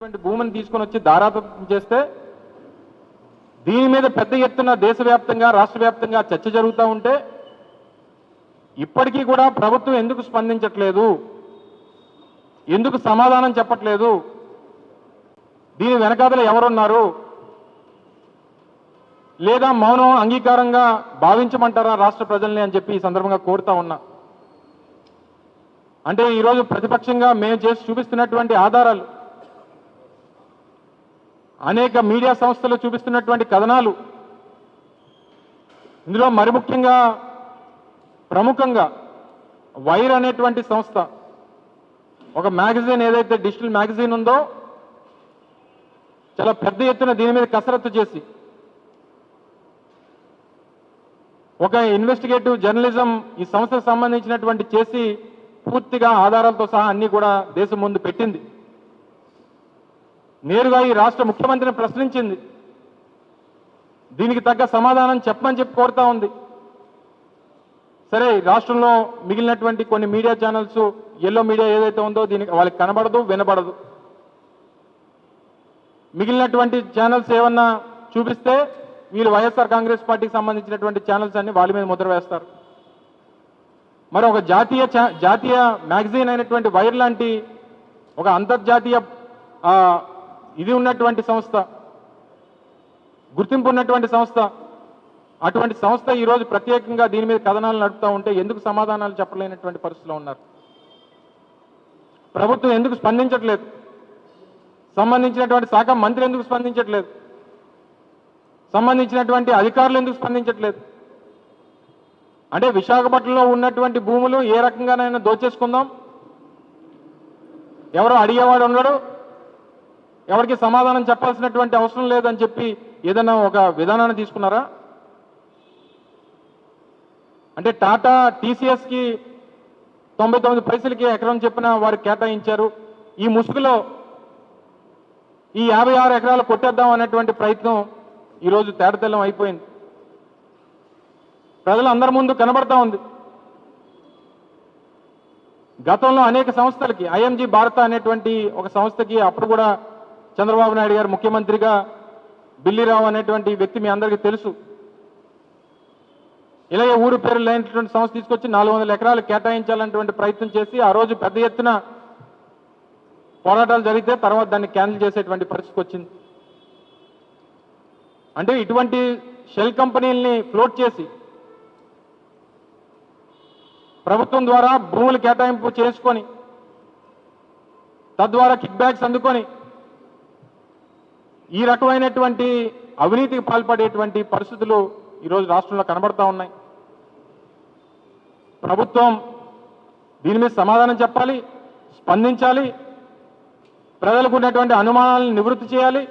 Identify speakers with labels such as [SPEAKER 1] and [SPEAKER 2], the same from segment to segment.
[SPEAKER 1] భూమిని తీసుకొని వచ్చి దారాదత్తం చేస్తే దీని మీద పెద్ద ఎత్తున దేశవ్యాప్తంగా రాష్ట్ర వ్యాప్తంగా చర్చ జరుగుతూ ఉంటే ఇప్పటికీ కూడా ప్రభుత్వం ఎందుకు స్పందించట్లేదు, ఎందుకు సమాధానం చెప్పట్లేదు, దీని వెనకాతల ఎవరున్నారు, లేదా మౌనం అంగీకారంగా భావించమంటారా రాష్ట్ర ప్రజల్ని అని చెప్పి ఈ సందర్భంగా కోరుతా ఉన్నా. అంటే ఈరోజు ప్రతిపక్షంగా మేము చేసి చూపిస్తున్నటువంటి ఆధారాలు, అనేక మీడియా సంస్థలు చూపిస్తున్నటువంటి కథనాలు, ఇందులో మరి ముఖ్యంగా ప్రముఖంగా వైర్ అనేటువంటి సంస్థ ఒక మ్యాగజైన్, ఏదైతే డిజిటల్ మ్యాగజైన్ ఉందో, చాలా పెద్ద ఎత్తున దీని మీద కసరత్తు చేసి ఒక ఇన్వెస్టిగేటివ్ జర్నలిజం ఈ సంస్థకు సంబంధించినటువంటి చేసి పూర్తిగా ఆధారాలతో సహా అన్ని కూడా దేశం ముందు పెట్టింది. నేరుగా ఈ రాష్ట్ర ముఖ్యమంత్రిని ప్రశ్నించింది. దీనికి తగ్గ సమాధానం చెప్పమని చెప్పి కోరుతా ఉంది. సరే, రాష్ట్రంలో మిగిలినటువంటి కొన్ని మీడియా ఛానల్స్, ఎల్లో మీడియా ఏదైతే ఉందో దీనికి వాళ్ళకి కనబడదు, వినబడదు. మిగిలినటువంటి ఛానల్స్ ఏమన్నా చూపిస్తే వీళ్ళు వైఎస్ఆర్ కాంగ్రెస్ పార్టీకి సంబంధించినటువంటి ఛానల్స్ అన్ని వాళ్ళ మీద ముద్ర వేస్తారు. మరి ఒక జాతీయ మ్యాగజైన్ అయినటువంటి వైర్ లాంటి ఒక అంతర్జాతీయ ఇది ఉన్నటువంటి సంస్థ, గుర్తింపు ఉన్నటువంటి సంస్థ, అటువంటి సంస్థ ఈరోజు ప్రత్యేకంగా దీని మీద కథనాలు నడుపుతూ ఉంటే ఎందుకు సమాధానాలు చెప్పలేనటువంటి పరిస్థితిలో ఉన్నారు? ప్రభుత్వం ఎందుకు స్పందించట్లేదు? సంబంధించినటువంటి శాఖ మంత్రి ఎందుకు స్పందించట్లేదు? సంబంధించినటువంటి అధికారులు ఎందుకు స్పందించట్లేదు? అంటే విశాఖపట్నంలో ఉన్నటువంటి భూములు ఏ రకంగానైనా దోచేసుకుందాం, ఎవరో అడిగేవాడు ఉండడు, ఎవరికి సమాధానం చెప్పాల్సినటువంటి అవసరం లేదని చెప్పి ఏదైనా ఒక విధానాన్ని తీసుకున్నారా? అంటే టాటా టీసీఎస్కి 99 పైసలకి ఎకరం చెప్పిన వారికి కేటాయించారు. ఈ ముసుగులో ఈ 56 ఎకరాలు కొట్టేద్దాం అనేటువంటి ప్రయత్నం ఈరోజు తేటతెల్లం అయిపోయింది. ప్రజలందరి ముందు కనబడతా ఉంది. గతంలో అనేక సంస్థలకి, ఐఎంజీ భారత అనేటువంటి ఒక సంస్థకి అప్పుడు కూడా చంద్రబాబు నాయుడు గారు ముఖ్యమంత్రిగా బిల్లిరావు అనేటువంటి వ్యక్తి మీ అందరికీ తెలుసు. ఇలాగే ఊరు పేరు లేనటువంటి సంస్థ తీసుకొచ్చి 400 ఎకరాలు కేటాయించాలనేటువంటి ప్రయత్నం చేసి ఆ రోజు పెద్ద ఎత్తున పోరాటాలు జరిగితే తర్వాత దాన్ని క్యాన్సిల్ చేసేటువంటి పరిస్థితికి వచ్చింది. అంటే ఇటువంటి షెల్ కంపెనీల్ని ఫ్లోట్ చేసి ప్రభుత్వం ద్వారా భూములు కేటాయింపు చేసుకొని తద్వారా కిక్ బ్యాక్స్ అందుకొని ఈ రకమైనటువంటి అవినీతికి పాల్పడేటువంటి పరిస్థితులు ఈరోజు రాష్ట్రంలో కనబడతా ఉన్నాయి. ప్రభుత్వం దీని మీద సమాధానం చెప్పాలి, స్పందించాలి, ప్రజలకు ఉన్నటువంటి అనుమానాలను నివృత్తి చేయాలి.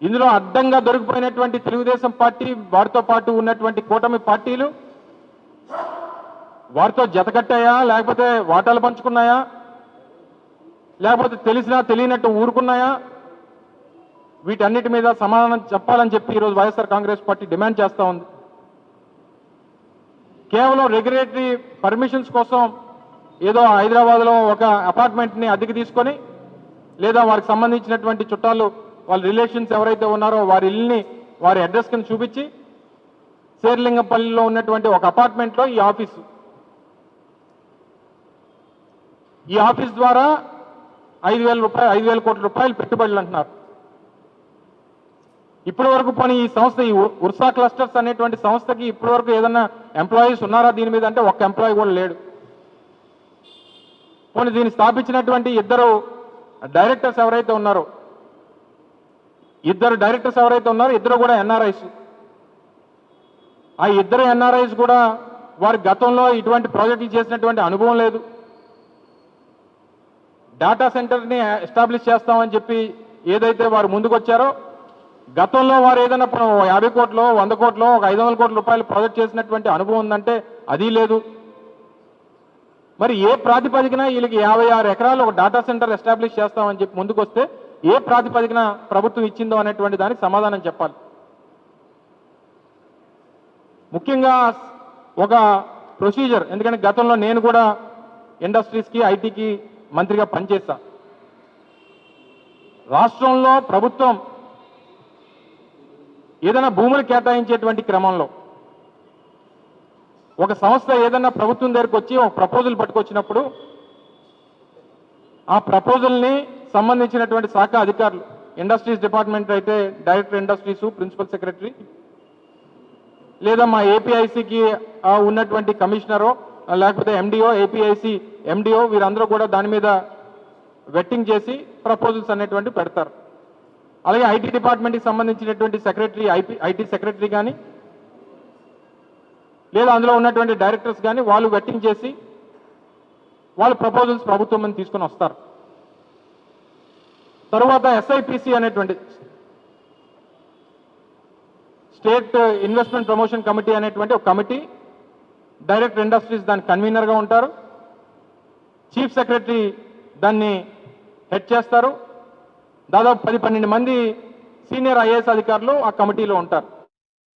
[SPEAKER 1] ఇందులో అడ్డంగా దొరికిపోయినటువంటి తెలుగుదేశం పార్టీ, వారితో పాటు ఉన్నటువంటి కూటమి పార్టీలు వారితో జతకట్టాయా, లేకపోతే వాటాలు పంచుకున్నాయా, లేకపోతే తెలిసినా తెలియనట్టు ఊరుకున్నాయా, వీటన్నిటి మీద సమాధానం చెప్పాలని చెప్పి ఈరోజు వైఎస్ఆర్ కాంగ్రెస్ పార్టీ డిమాండ్ చేస్తూ ఉంది. కేవలం రెగ్యులేటరీ పర్మిషన్స్ కోసం ఏదో హైదరాబాద్లో ఒక అపార్ట్మెంట్ని అద్దెకి తీసుకొని, లేదా వారికి సంబంధించినటువంటి చుట్టాలు, వాళ్ళ రిలేషన్స్ ఎవరైతే ఉన్నారో వారి ఇల్లుని వారి అడ్రస్ కింద చూపించి శేర్లింగంపల్లిలో ఉన్నటువంటి ఒక అపార్ట్మెంట్లో ఈ ఆఫీస్ ద్వారా 5,000 కోట్ల రూపాయలు పెట్టుబడులు అంటున్నారు. ఇప్పటి వరకు పోనీ ఈ సంస్థ, ఈ ఉర్సా క్లస్టర్స్ అనేటువంటి సంస్థకి ఇప్పటి వరకు ఏదన్నా ఎంప్లాయీస్ ఉన్నారా దీని మీద అంటే ఒక్క ఎంప్లాయీ కూడా లేడు. పోనీ దీన్ని స్థాపించినటువంటి ఇద్దరు డైరెక్టర్స్ ఎవరైతే ఉన్నారో ఇద్దరు కూడా ఎన్ఆర్ఐస్. ఆ ఇద్దరు ఎన్ఆర్ఐస్ కూడా వారి గతంలో ఇటువంటి ప్రాజెక్టులు చేసినటువంటి అనుభవం లేదు. డేటా సెంటర్ని ఎస్టాబ్లిష్ చేస్తామని చెప్పి ఏదైతే వారు ముందుకు వచ్చారో, గతంలో వారు ఏదైనా 50 కోట్లు, 100 కోట్లు, ఒక 500 కోట్ల రూపాయలు ప్రాజెక్ట్ చేసినటువంటి అనుభవం ఉందంటే అది లేదు. మరి ఏ ప్రాతిపదికన వీళ్ళకి 56 ఎకరాలు ఒక డేటా సెంటర్ ఎస్టాబ్లిష్ చేస్తామని చెప్పి ముందుకు వస్తే ఏ ప్రాతిపదికన ప్రభుత్వం ఇచ్చిందో అనేటువంటి దానికి సమాధానం చెప్పాలి. ముఖ్యంగా ఒక ప్రొసీజర్, ఎందుకంటే గతంలో నేను కూడా ఇండస్ట్రీస్కి, ఐటీకి మంత్రిగా పనిచేస్తా. రాష్ట్రంలో ప్రభుత్వం ఏదైనా భూములు కేటాయించేటువంటి క్రమంలో ఒక సంస్థ ఏదైనా ప్రభుత్వం దగ్గరికి వచ్చి ఒక ప్రపోజల్ పట్టుకొచ్చినప్పుడు ఆ ప్రపోజల్ని సంబంధించినటువంటి శాఖ అధికారులు, ఇండస్ట్రీస్ డిపార్ట్మెంట్ అయితే డైరెక్టర్ ఇండస్ట్రీస్, ప్రిన్సిపల్ సెక్రటరీ, లేదా మా ఏపీఐసికి ఉన్నటువంటి కమిషనరో లేకపోతే ఎండిఓ, ఏపీఐసి ఎండిఓ, వీరందరూ కూడా దాని మీద వెట్టింగ్ చేసి ప్రపోజల్స్ అనేటువంటి పెడతారు. అలాగే ఐటీ డిపార్ట్మెంట్కి సంబంధించినటువంటి సెక్రటరీ, ఐటీ సెక్రటరీ కానీ లేదా అందులో ఉన్నటువంటి డైరెక్టర్స్ కానీ వాళ్ళు వెట్టింగ్ చేసి వాళ్ళు ప్రపోజల్స్ ప్రభుత్వం మీద తీసుకొని వస్తారు. తరువాత ఎస్ఐపిసి అనేటువంటి స్టేట్ ఇన్వెస్ట్మెంట్ ప్రమోషన్ కమిటీ అనేటువంటి ఒక కమిటీ, డైరెక్టర్ ఇండస్ట్రీస్ దాని కన్వీనర్గా ఉంటారు, చీఫ్ సెక్రటరీ దాన్ని హెడ్ చేస్తారు. దాదాపు 10-12 మంది సీనియర్ ఐఏఎస్ అధికారులు ఆ కమిటీలో ఉంటారు.